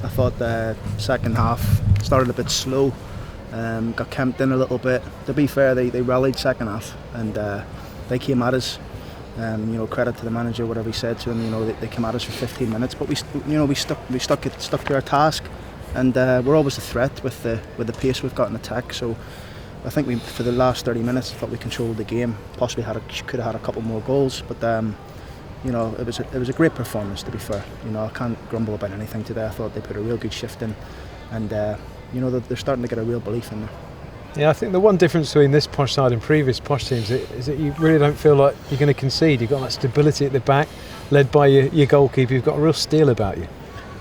thought the second half started a bit slow, got camped in a little bit. To be fair, they rallied second half, and they came at us. Credit to the manager, whatever he said to him. They came at us for 15 minutes, but we stuck to our task, and we're always a threat with the pace we've got in attack. So I think for the last 30 minutes, I thought we controlled the game. Possibly could have had a couple more goals, but it was a great performance. To be fair, I can't grumble about anything today. I thought they put a real good shift in, and they're starting to get a real belief in there. Yeah, I think the one difference between this Posh side and previous Posh teams is that you really don't feel like you're going to concede. You've got that stability at the back, led by your goalkeeper. You've got a real steel about you.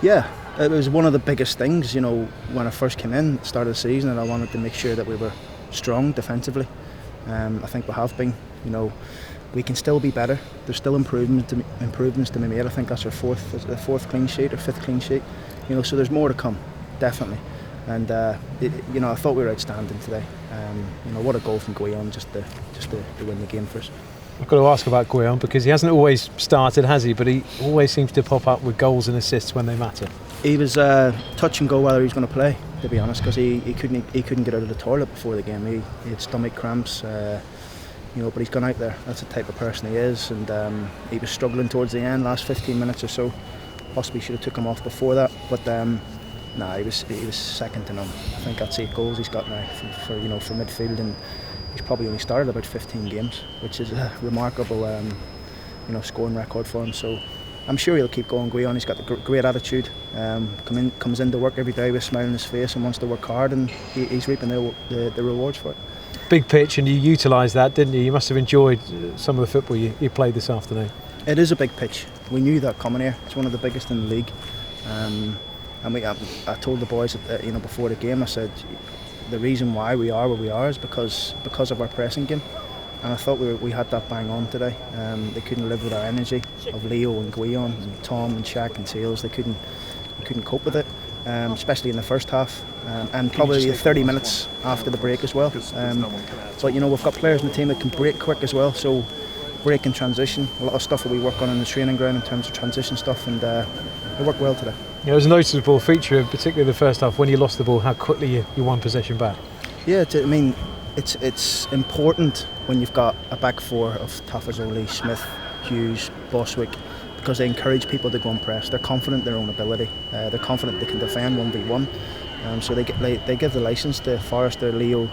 Yeah, it was one of the biggest things, when I first came in, start of the season, and I wanted to make sure that we were strong defensively. I think we have been. We can still be better. There's still improvements to be made. I think that's our fourth clean sheet or fifth clean sheet. So there's more to come, definitely. And I thought we were outstanding today. What a goal from Guillaume just to win the game for us. I've got to ask about Guillaume because he hasn't always started, has he? But he always seems to pop up with goals and assists when they matter. He was touch and go whether he was going to play, to be honest, because he couldn't get out of the toilet before the game. He had stomach cramps. But he's gone out there. That's the type of person he is, and he was struggling towards the end, last 15 minutes or so. Possibly should have took him off before that, but he was second to none. I think that's 8 goals he's got now for midfield, and he's probably only started about 15 games, which is a remarkable scoring record for him. So I'm sure he'll keep going. Guillaume, he's got a great attitude. Comes into work every day with a smile on his face and wants to work hard, and he's reaping the rewards for it. Big pitch, and you utilised that, didn't you? You must have enjoyed some of the football you played this afternoon. It is a big pitch. We knew that coming here. It's one of the biggest in the league. I told the boys before the game, I said the reason why we are where we are is because of our pressing game, and I thought we had that bang on today. They couldn't live with our energy of Leo and Guillaume and Tom and Shaq and Tails. They couldn't cope with it, especially in the first half, and probably 30 minutes after the break as well. But we've got players in the team that can break quick as well, so break and transition, a lot of stuff that we work on in the training ground in terms of transition stuff, and it worked well today. It was a noticeable feature, particularly in the first half, when you lost the ball, how quickly you won possession back. Yeah, it's important when you've got a back four of Tafazoli, Smith, Hughes, Boswick, because they encourage people to go and press. They're confident in their own ability. They're confident they can defend 1v1. So they give the licence to Forrester, Leo,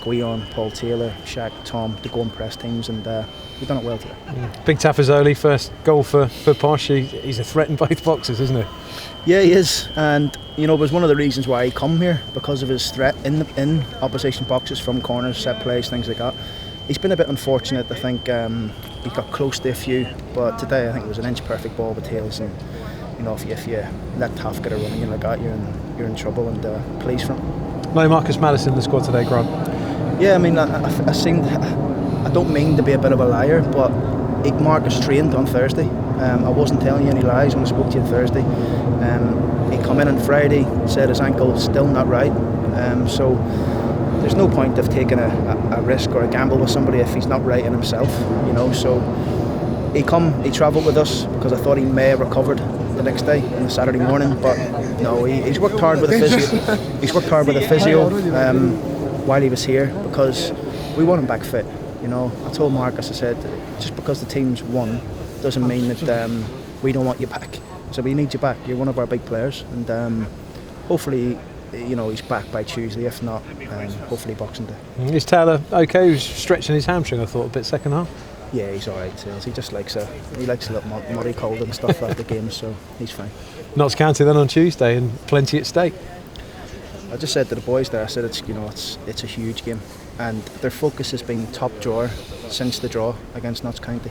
Guillaume, Paul Taylor, Shaq, Tom to go and press teams, and we've done it well today. Big Tafazoli, first goal for Posh. He's a threat in both boxes, isn't he? Yeah, he is, and it was one of the reasons why he come here, because of his threat in opposition boxes from corners, set plays, things like that. He's been a bit unfortunate. I think he got close to a few, but today I think it was an inch perfect ball with Tails, and if you let Taff get a run in like that, you're in trouble, and pleased for him. No Marcus Maddison in the squad today, Grant. Yeah, I don't mean to be a bit of a liar, but Marcus trained on Thursday. I wasn't telling you any lies when I spoke to you on Thursday. He come in on Friday, said his ankle's still not right, so there's no point of taking a risk or a gamble with somebody if he's not right in himself, so he travelled with us because I thought he may have recovered the next day on the Saturday morning, but no, he's worked hard with a physio. He's worked hard with a physio while he was here, because we want him back fit. I told Marcus, I said, just because the team's won doesn't mean that we don't want you back. So we need you back. You're one of our big players, and hopefully, he's back by Tuesday. If not, hopefully Boxing Day. Is Taylor okay? He was stretching his hamstring, I thought, a bit second half. Yeah, he's all right. He just likes a little muddy cold and stuff after games, so he's fine. Notts County then on Tuesday, and plenty at stake. I just said to the boys there, I said it's a huge game, and their focus has been top drawer since the draw against Notts County.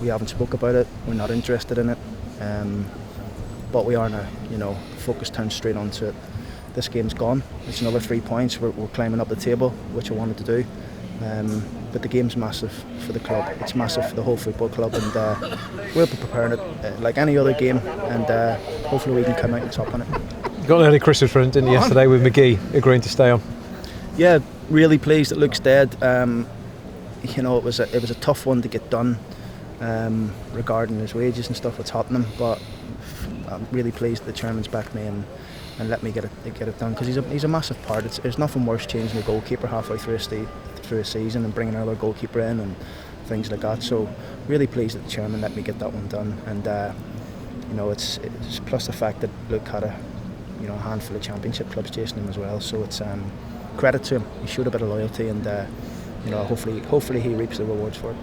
We haven't spoke about it. We're not interested in it, but we are now. Focus turns straight onto it. This game's gone. It's another 3 points. We're climbing up the table, which I wanted to do. But the game's massive for the club. It's massive for the whole football club, and we'll be preparing it like any other game, and hopefully we can come out on top on it. You got an early Christmas present, didn't you, yesterday, with McGee agreeing to stay on? Yeah, really pleased. It looks dead. It was a tough one to get done regarding his wages and stuff with Tottenham, but I'm really pleased that the chairman's backed me and let me get it done, because he's a massive part. There's nothing worse changing the goalkeeper halfway through a season and bringing another goalkeeper in and things like that. So really pleased that the chairman let me get that one done, and it's plus the fact that Luke had a handful of championship clubs chasing him as well. So it's credit to him. He showed a bit of loyalty, and hopefully he reaps the rewards for it.